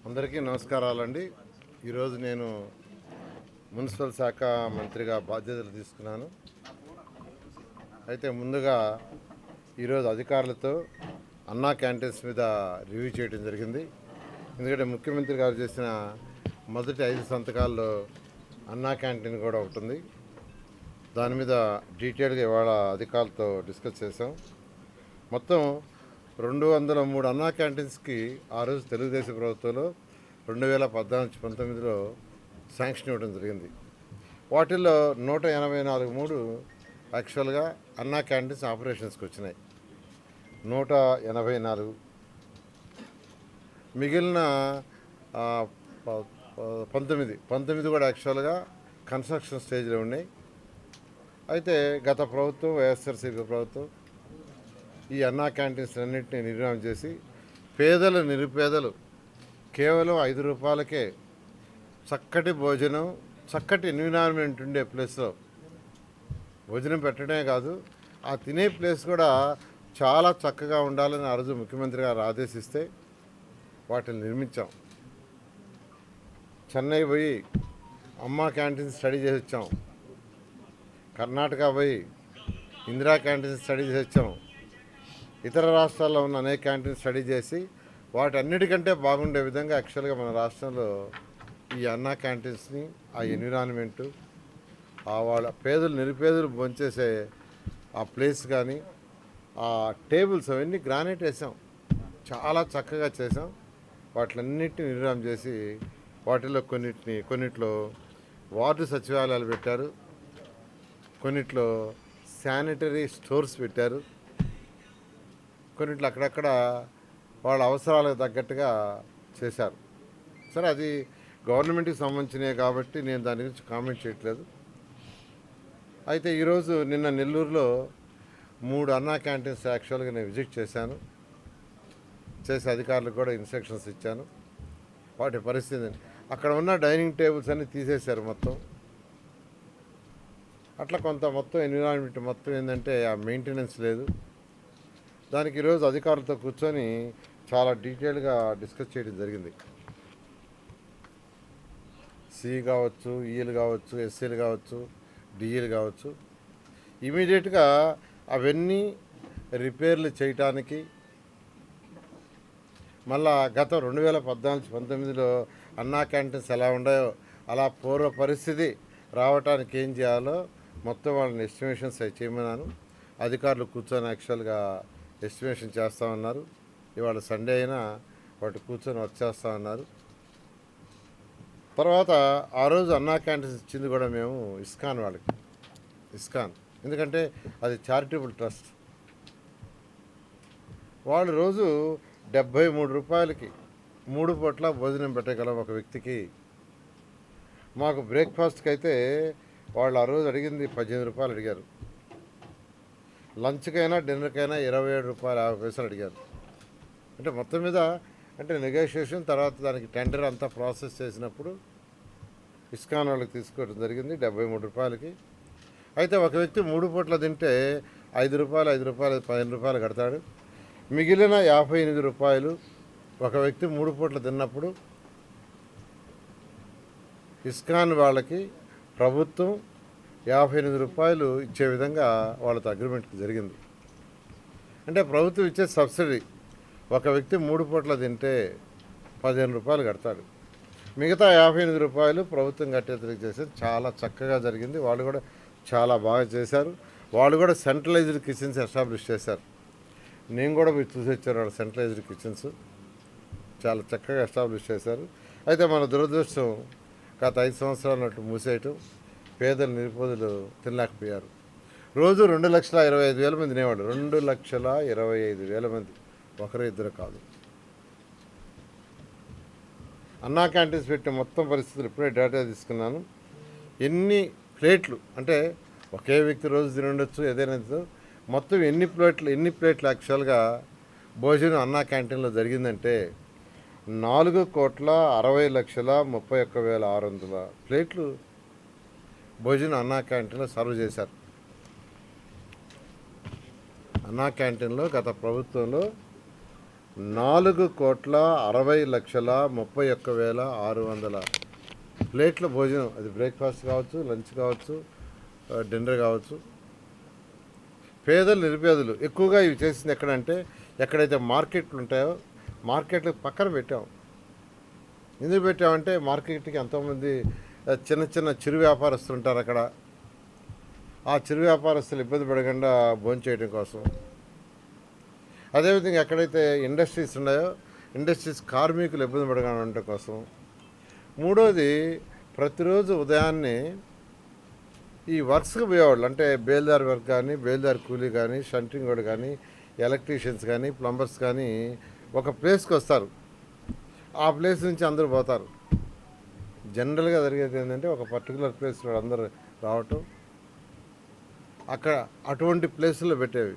అందరికీ నమస్కారాలండి. ఈరోజు నేను మున్సిపల్ శాఖ మంత్రిగా బాధ్యతలు తీసుకున్నాను. అయితే ముందుగా ఈరోజు అధికారులతో అన్నా క్యాంటీన్స్ మీద రివ్యూ చేయడం జరిగింది. ఎందుకంటే ముఖ్యమంత్రి గారు చేసిన మొదటి 5 సంతకాల్లో అన్నా క్యాంటీన్ కూడా ఒకటి ఉంది. దాని మీద డీటెయిల్గా ఇవాళ అధికారులతో డిస్కస్ చేసాం. మొత్తం 203 అన్నా క్యాంటీన్స్కి ఆ రోజు తెలుగుదేశం ప్రభుత్వంలో 2014-19లో శాంక్షన్ ఇవ్వడం జరిగింది. వాటిల్లో 184 యాక్చువల్గా అన్నా క్యాంటీన్స్ ఆపరేషన్స్కి వచ్చినాయి. 184 మిగిలిన 19 కూడా యాక్చువల్గా కన్స్ట్రక్షన్ స్టేజ్లో ఉన్నాయి. అయితే గత ప్రభుత్వం వైఎస్ఆర్సీపీ ప్రభుత్వం ఈ అన్నా క్యాంటీన్స్ అన్నింటినీ నిర్మాణం చేసి నిరుపేదలు కేవలం 5 రూపాయలకే చక్కటి భోజనం, చక్కటి ఎన్విరాన్మెంట్ ఉండే ప్లేస్లో భోజనం పెట్టడమే కాదు, ఆ తినే ప్లేస్ కూడా చాలా చక్కగా ఉండాలని ఆ రోజు ముఖ్యమంత్రి గారు ఆదేశిస్తే వాటిని నిర్మించాం. చెన్నై పోయి అమ్మా క్యాంటీన్ స్టడీ చేసి వచ్చాం. కర్ణాటక పోయి ఇందిరా క్యాంటీన్ స్టడీ చేసి వచ్చాం. ఇతర రాష్ట్రాల్లో ఉన్న అనేక క్యాంటీన్ స్టడీ చేసి వాటన్నిటికంటే బాగుండే విధంగా యాక్చువల్గా మన రాష్ట్రంలో ఈ అన్నా క్యాంటీన్స్ని, ఆ ఎన్విరాన్మెంటు, ఆ వాళ్ళ నిరుపేదలు భోంచేసే ఆ ప్లేస్ కానీ, ఆ టేబుల్స్ అవన్నీ గ్రానైట్ వేసాం. చాలా చక్కగా చేసాం. వాటిలన్నిటిని నిర్మాణం చేసి వాటిలో కొన్నిట్లో వార్డు సచివాలయాలు పెట్టారు, కొన్నిట్లో శానిటరీ స్టోర్స్ పెట్టారు, కొన్నిట్లో అక్కడక్కడ వాళ్ళ అవసరాలకు తగ్గట్టుగా చేశారు. సరే, అది గవర్నమెంట్కి సంబంధించినవి కాబట్టి నేను దాని గురించి కామెంట్ చేయట్లేదు. అయితే ఈరోజు నిన్న నెల్లూరులో 3 అన్నా క్యాంటీన్స్ యాక్చువల్గా నేను విజిట్ చేశాను. చేసి అధికారులకు కూడా ఇన్స్ట్రక్షన్స్ ఇచ్చాను. వాటి పరిస్థితి అక్కడ ఉన్న డైనింగ్ టేబుల్స్ అన్నీ తీసేశారు మొత్తం. అట్లా మొత్తం ఎన్విరాన్మెంట్ మొత్తం ఏంటంటే ఆ మెయింటెనెన్స్ లేదు. దానికి ఈరోజు అధికారులతో కూర్చొని చాలా డీటెయిల్గా డిస్కస్ చేయడం జరిగింది. సి కావచ్చు, ఈలు కావచ్చు, ఎస్సీలు కావచ్చు, డిఈలు కావచ్చు, ఇమీడియట్గా అవన్నీ రిపేర్లు చేయటానికి, మళ్ళా గత 2014-19లో అన్నా క్యాంటీన్స్ ఎలా ఉన్నాయో అలా పూర్వ పరిస్థితి రావటానికి ఏం చేయాలో మొత్తం వాళ్ళని ఎస్టిమేషన్స్ అవి చేయమన్నాను. అధికారులు కూర్చొని యాక్చువల్గా ఎస్టిమేషన్ చేస్తామన్నారు. ఇవాళ సండే అయినా వాటి కూర్చొని వర్క్ చేస్తామన్నారు. తర్వాత ఆ రోజు అన్నా క్యాంటీన్స్ ఇచ్చింది కూడా మేము ఇస్కాన్ వాళ్ళకి. ఎందుకంటే అది చారిటబుల్ ట్రస్ట్. వాళ్ళు రోజు 73 రూపాయలకి 3 పూట్ల భోజనం పెట్టగలం ఒక వ్యక్తికి. మాకు బ్రేక్ఫాస్ట్కి అయితే వాళ్ళు ఆ రోజు అడిగింది 18 రూపాయలు అడిగారు. లంచ్కైనా డిన్నర్కైనా 27 రూపాయలు 50 పైసలు అడిగారు. అంటే మొత్తం మీద అంటే నెగోషియేషన్ తర్వాత దానికి టెండర్ అంతా ప్రాసెస్ చేసినప్పుడు ఇస్కాన్ వాళ్ళకి తీసుకోవడం జరిగింది 73 రూపాయలకి. అయితే ఒక వ్యక్తి 3 పూట్ల తింటే 5 రూపాయలు 15 రూపాయలు కడతాడు. మిగిలిన 58 రూపాయలు ఒక వ్యక్తి 3 పూట్ల తిన్నప్పుడు ఇస్కాన్ వాళ్ళకి ప్రభుత్వం 58 రూపాయలు ఇచ్చే విధంగా వాళ్ళతో అగ్రిమెంట్కి జరిగింది. అంటే ప్రభుత్వం ఇచ్చే సబ్సిడీ ఒక వ్యక్తి 3 పూట్ల తింటే 15 రూపాయలు కడతాడు. మిగతా 58 రూపాయలు ప్రభుత్వం కట్టేతరికి చేసేది చాలా చక్కగా జరిగింది. వాళ్ళు కూడా చాలా బాగా చేశారు. వాళ్ళు కూడా సెంట్రలైజ్డ్ కిచెన్స్ ఎస్టాబ్లిష్ చేశారు. నేను కూడా మీరు చూసి వచ్చారు. వాళ్ళ సెంట్రలైజ్డ్ కిచెన్స్ చాలా చక్కగా ఎస్టాబ్లిష్ చేశారు. అయితే మన దురదృష్టం గత 5 సంవత్సరాలు అటు మూసేయటం, నిరుపేదలు తినలేకపోయారు. రోజు 2,25,000 మంది తినేవాళ్ళు. 2,25,000 మంది, ఒకరు ఇద్దరు కాదు. అన్నా క్యాంటీన్స్ పెట్టిన మొత్తం పరిస్థితులు ఇప్పుడే డేటా తీసుకున్నాను. ఎన్ని ప్లేట్లు అంటే ఒకే వ్యక్తి రోజు తినొచ్చు ఏదైనా. మొత్తం ఎన్ని ప్లేట్లు యాక్చువల్గా భోజనం అన్నా క్యాంటీన్లో జరిగిందంటే 4,60,31,600 ప్లేట్లు భోజనం అన్నా క్యాంటీన్లో సర్వ్ చేశారు. అన్నా క్యాంటీన్లో గత ప్రభుత్వంలో 4,60,31,600 ప్లేట్ల భోజనం. అది బ్రేక్ఫాస్ట్ కావచ్చు, లంచ్ కావచ్చు, డిన్నర్ కావచ్చు. పేదలు నిరుపేదలు ఎక్కువగా ఇవి చేసింది ఎక్కడంటే ఎక్కడైతే మార్కెట్లు ఉంటాయో మార్కెట్లకు పక్కన పెట్టాం. ఎందుకు పెట్టామంటే మార్కెట్కి ఎంతోమంది చిన్న చిన్న చిరు వ్యాపారస్తులు ఉంటారు అక్కడ. ఆ చిరు వ్యాపారస్తులు ఇబ్బంది పడకుండా భోంచేయడం కోసం. అదేవిధంగా ఎక్కడైతే ఇండస్ట్రీస్ ఉన్నాయో ఇండస్ట్రీస్ కార్మికులు ఇబ్బంది పడకుండా ఉండటం కోసం. మూడోది, ప్రతిరోజు ఉదయాన్నే ఈ వర్క్స్కి పోయేవాళ్ళు, అంటే బేల్దార్ వర్క్ కానీ, బేల్దార్ కూలీ కానీ, షంటింగ్ వాడు కానీ, ఎలక్ట్రీషియన్స్ కానీ, ప్లంబర్స్ కానీ ఒక ప్లేస్కి వస్తారు. ఆ ప్లేస్ నుంచి అందరూ పోతారు. జనరల్గా జరిగేది ఏంటంటే ఒక పర్టికులర్ ప్లేస్లో అందరూ రావటం, అక్కడ అటువంటి ప్లేసుల్లో పెట్టేవి.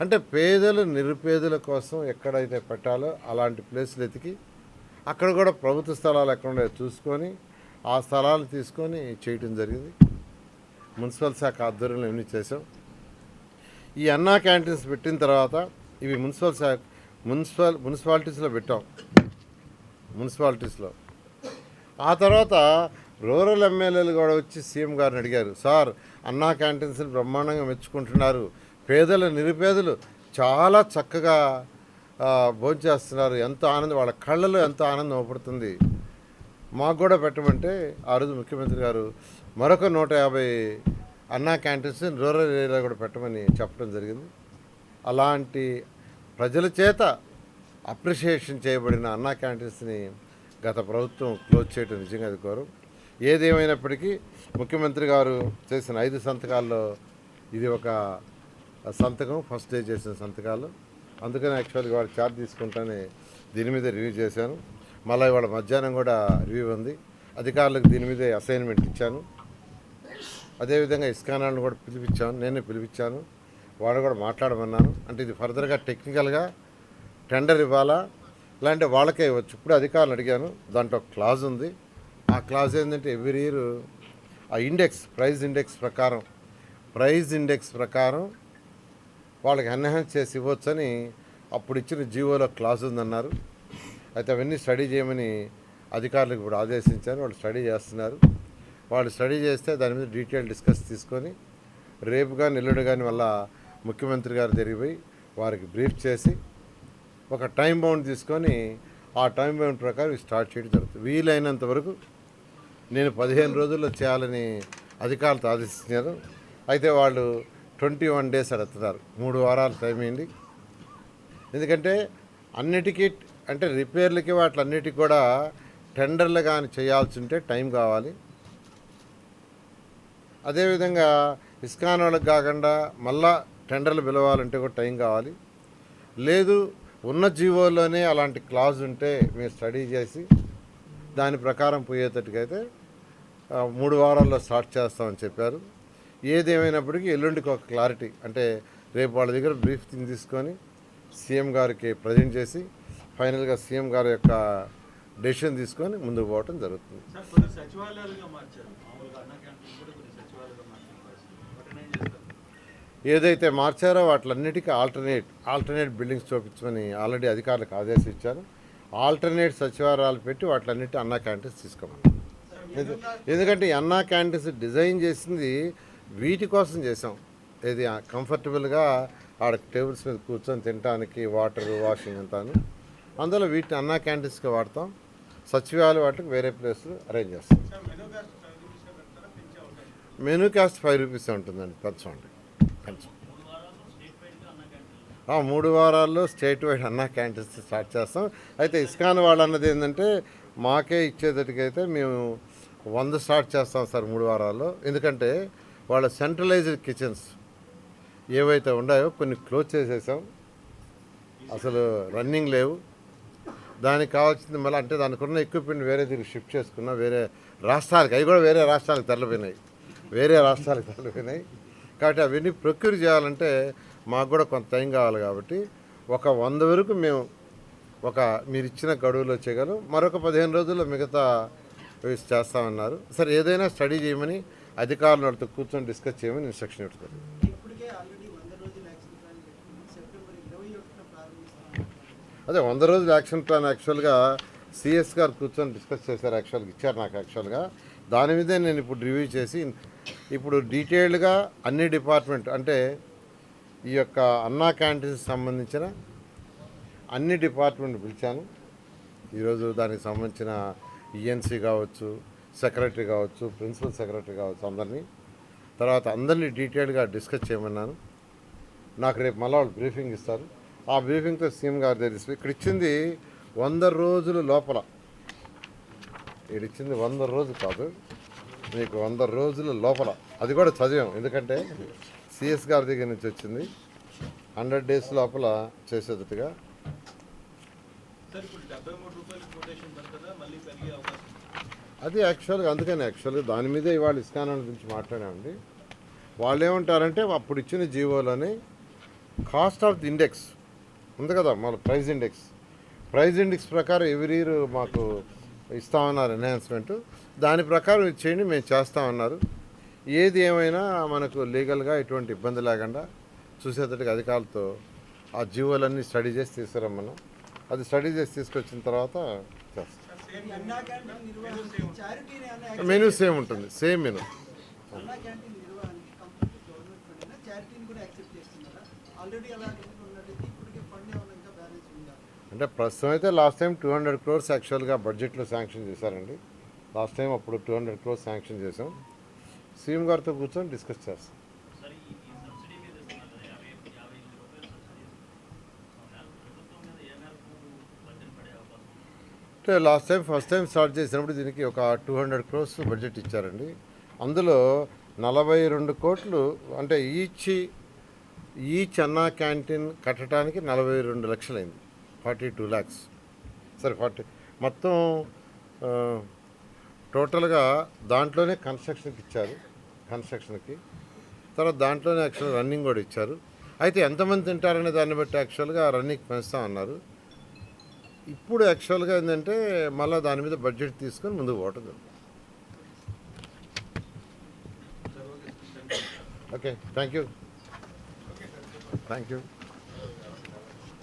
అంటే పేదలు నిరుపేదల కోసం ఎక్కడైతే పెట్టాలో అలాంటి ప్లేసులు ఎతికి అక్కడ కూడా ప్రభుత్వ స్థలాలు ఎక్కడ ఉన్నాయో చూసుకొని ఆ స్థలాలు తీసుకొని చేయటం జరిగింది. మున్సిపల్ శాఖ ఆధ్వర్యంలో ఇవన్నీ చేసాం. ఈ అన్నా క్యాంటీన్స్ పెట్టిన తర్వాత ఇవి మున్సిపాలిటీస్లో పెట్టాం. మున్సిపాలిటీస్లో ఆ తర్వాత రూరల్ ఎమ్మెల్యేలు కూడా వచ్చి సీఎం గారిని అడిగారు, సార్ అన్నా క్యాంటీన్స్ని బ్రహ్మాండంగా మెచ్చుకుంటున్నారు, పేదలు నిరుపేదలు చాలా చక్కగా భోంచేస్తున్నారు, ఎంతో ఆనందం, వాళ్ళ కళ్ళలో ఎంతో ఆనందం అవపడుతుంది, మాకు కూడా పెట్టమంటే ఆ రోజు ముఖ్యమంత్రి గారు మరొక 150 అన్నా క్యాంటీన్స్ రూరల్ ఏరియాలో కూడా పెట్టమని చెప్పడం జరిగింది. అలాంటి ప్రజల చేత అప్రిషియేషన్ చేయబడిన అన్నా క్యాంటీన్స్ని గత ప్రభుత్వం క్లోజ్ చేయడం నిజంగా అది కోరం. ఏదేమైనప్పటికీ ముఖ్యమంత్రి గారు చేసిన 5 సంతకాల్లో ఇది ఒక సంతకం, ఫస్ట్ డే చేసిన సంతకాలు. అందుకని యాక్చువల్గా వాడు ఛార్జ్ తీసుకుంటానే దీని మీద రివ్యూ చేశాను. మళ్ళీ ఇవాళ మధ్యాహ్నం కూడా రివ్యూ ఉంది. అధికారులకు దీని మీదే అసైన్మెంట్ ఇచ్చాను. అదేవిధంగా ఇస్కానాలను కూడా నేనే పిలిపించాను, వాడు కూడా మాట్లాడమన్నాను. అంటే ఇది ఫర్దర్గా టెక్నికల్గా టెండర్ ఇవ్వాలా ఇలాంటి వాళ్ళకే ఇవ్వచ్చు. ఇప్పుడు అధికారులు అడిగాను, దాంట్లో క్లాజ్ ఉంది. ఆ క్లాజ్ ఏంటంటే ఎవ్రీ ఇయర్ ఆ ప్రైజ్ ఇండెక్స్ ప్రకారం వాళ్ళకి ఎన్హాన్స్ చేసి ఇవ్వచ్చని అప్పుడు ఇచ్చిన జీవోలో క్లాజ్ ఉందన్నారు. అయితే అవన్నీ స్టడీ చేయమని అధికారులకు ఇప్పుడు ఆదేశించారు. వాళ్ళు స్టడీ చేస్తున్నారు. వాళ్ళు స్టడీ చేస్తే దాని మీద డీటెయిల్ డిస్కస్ తీసుకొని రేపు కానీ ఎల్లుండి కానీ మళ్ళా ముఖ్యమంత్రి గారు తిరిగిపోయి వారికి బ్రీఫ్ చేసి ఒక టైం బౌండ్ తీసుకొని ఆ టైం బౌండ్ ప్రకారం స్టార్ట్ చేయడం జరుగుతుంది. వీలైనంత వరకు నేను 15 రోజుల్లో చేయాలని అధికారులతో ఆదేశించారు. అయితే వాళ్ళు 21 days అడుగుతున్నారు. 3 వారాలు టైం అయింది. ఎందుకంటే అన్నిటికీ అంటే రిపేర్లకి వాటిలన్నిటికీ కూడా టెండర్లు కానీ చేయాల్సి ఉంటే టైం కావాలి. అదేవిధంగా ఇస్కాన్ వాళ్ళకి కాకుండా మళ్ళా టెండర్లు పిలవాలంటే కూడా టైం కావాలి. లేదు ఉన్న జీవోలోనే అలాంటి క్లాజ్ ఉంటే మేము స్టడీ చేసి దాని ప్రకారం పోయేటట్టుకైతే 3 వారాల్లో స్టార్ట్ చేస్తామని చెప్పారు. ఏదేమైనప్పటికీ ఎల్లుండికి ఒక క్లారిటీ, అంటే రేపు వాళ్ళ దగ్గర బ్రీఫ్ తీసుకొని సీఎం గారికి ప్రజెంట్ చేసి ఫైనల్గా సీఎం గారి యొక్క డెసిషన్ తీసుకొని ముందుకు పోవటం జరుగుతుంది. ఏదైతే మార్చారో వాటిలన్నిటికీ ఆల్టర్నేట్ బిల్డింగ్స్ చూపించమని ఆల్రెడీ అధికారులకు ఆదేశించారు. ఆల్టర్నేట్ సచివాలయాలు పెట్టి వాటిలన్నిటి అన్నా క్యాంటీన్స్ తీసుకోమని. ఎందుకంటే ఈ అన్నా క్యాంటీన్స్ డిజైన్ చేసింది వీటి కోసం చేసాం. ఇది కంఫర్టబుల్గా ఆడ టేబుల్స్ మీద కూర్చొని తినడానికి వాటర్ వాషింగ్ అంతాను. అందులో వీటిని అన్నా క్యాంటీన్స్కి వాడతాం. సచివాలయ వాటికి వేరే ప్లేస్లు అరేంజ్ చేస్తాం. మెనూ కాస్ట్ 5 రూపీస్ ఉంటుందండి. పెంచండి 3 వారాల్లో స్టేట్ వైడ్ అన్నా క్యాంటీన్స్ స్టార్ట్ చేస్తాం. అయితే ఇస్కాన్ వాళ్ళు అన్నది ఏంటంటే మాకే ఇచ్చేటట్టుకైతే మేము 100 స్టార్ట్ చేస్తాం సార్ 3 వారాల్లో. ఎందుకంటే వాళ్ళ సెంట్రలైజ్డ్ కిచెన్స్ ఏవైతే ఉన్నాయో కొన్ని క్లోజ్ చేసేసాం, అసలు రన్నింగ్ లేవు. దానికి కావాల్సింది మళ్ళీ అంటే దానికి ఉన్న ఎక్విప్మెంట్ వేరే దగ్గర షిఫ్ట్ చేసుకున్నా, వేరే రాష్ట్రాలకి, అవి కూడా వేరే రాష్ట్రాలకు తరలిపోయినాయి. కాబట్టి అవన్నీ ప్రొక్యూర్ చేయాలంటే మాకు కూడా కొంత టైం కావాలి. కాబట్టి ఒక 100 వరకు మేము మీరు ఇచ్చిన గడువులో చేయగలం. మరొక 15 రోజుల్లో మిగతా చేస్తామన్నారు. సరే ఏదైనా స్టడీ చేయమని అధికారులతో కూర్చొని డిస్కస్ చేయమని ఇన్స్ట్రక్షన్ ఇవ్వలేదు. అదే 100 రోజుల యాక్షన్ ప్లాన్ యాక్చువల్గా సిఎస్ గారు కూర్చొని డిస్కస్ చేశారు, యాక్చువల్గా ఇచ్చారు నాకు. యాక్చువల్గా దాని మీదే నేను ఇప్పుడు రివ్యూ చేసి ఇప్పుడు డీటెయిల్డ్గా అన్ని డిపార్ట్మెంట్ అంటే ఈ యొక్క అన్నా క్యాంటీన్కి సంబంధించిన అన్ని డిపార్ట్మెంట్ పిలిచాను ఈరోజు. దానికి సంబంధించిన ఈఎన్సీ కావచ్చు, సెక్రటరీ కావచ్చు, ప్రిన్సిపల్ సెక్రటరీ కావచ్చు, అందరినీ తర్వాత అందరినీ డీటెయిల్డ్గా డిస్కస్ చేయమన్నాను. నాకు రేపు మళ్ళీ వాళ్ళు బ్రీఫింగ్ ఇస్తారు. ఆ బ్రీఫింగ్తో సీఎం గారు తెలిసి ఇక్కడ ఇచ్చింది 100 రోజుల లోపల, ఇక్కడ ఇచ్చింది 100 రోజులు కాదు, మీకు 100 రోజుల లోపల. అది కూడా చదివాం, ఎందుకంటే సిఎస్ గారి దగ్గర నుంచి వచ్చింది. 100 డేస్ లోపల చేసేటట్టుగా. అది యాక్చువల్గా అందుకని యాక్చువల్గా దాని మీదే ఇవాళ ఇస్కాన్ గురించి మాట్లాడామండి. వాళ్ళు ఏమంటారంటే అప్పుడు ఇచ్చిన జీవోలోని కాస్ట్ ఆఫ్ ది ఇండెక్స్ ఉంది కదా, మన ప్రైస్ ఇండెక్స్ ప్రకారం ఎవ్రీ ఇయర్ మాకు ఇస్తామన్నారు ఎన్హాన్స్మెంట్. దాని ప్రకారం ఇచ్చేయండి, మేము చేస్తామన్నారు. ఏది ఏమైనా మనకు లీగల్గా ఎటువంటి ఇబ్బంది లేకుండా చూసేటట్టుగా అధికారులతో ఆ జీవోలన్నీ స్టడీ చేసి తీసుకురమ్మన్నాం. అది స్టడీ చేసి తీసుకొచ్చిన తర్వాత చేస్తాం. మెనూ సేమ్ ఉంటుంది, సేమ్ మెనూ. అంటే ప్రస్తుతం అయితే లాస్ట్ టైం 200 crores యాక్చువల్గా బడ్జెట్లో శాంక్షన్ చేశారండి. లాస్ట్ టైం అప్పుడు 200 crores శాంక్షన్ చేసాం. సీఎం గారితో కూర్చొని డిస్కస్ చేస్తాం. అంటే last time first time start చేసినప్పుడు దీనికి ఒక 200 crores బడ్జెట్ ఇచ్చారండి. అందులో 42 కోట్లు అంటే ఈచ్ అన్నా క్యాంటీన్ కట్టడానికి 42 లక్షలైంది, 42 lakhs. సరే 40 మొత్తం టోటల్గా దాంట్లోనే కన్స్ట్రక్షన్కి ఇచ్చారు, కన్స్ట్రక్షన్కి. తర్వాత దాంట్లోనే యాక్చువల్గా రన్నింగ్ కూడా ఇచ్చారు. అయితే ఎంతమంది తింటారనే దాన్ని బట్టి యాక్చువల్గా రన్నింగ్ పెంచుతామన్నారు. ఇప్పుడు యాక్చువల్గా ఏంటంటే మళ్ళీ దాని మీద బడ్జెట్ తీసుకొని ముందుకు పోవటం. Okay, thank you.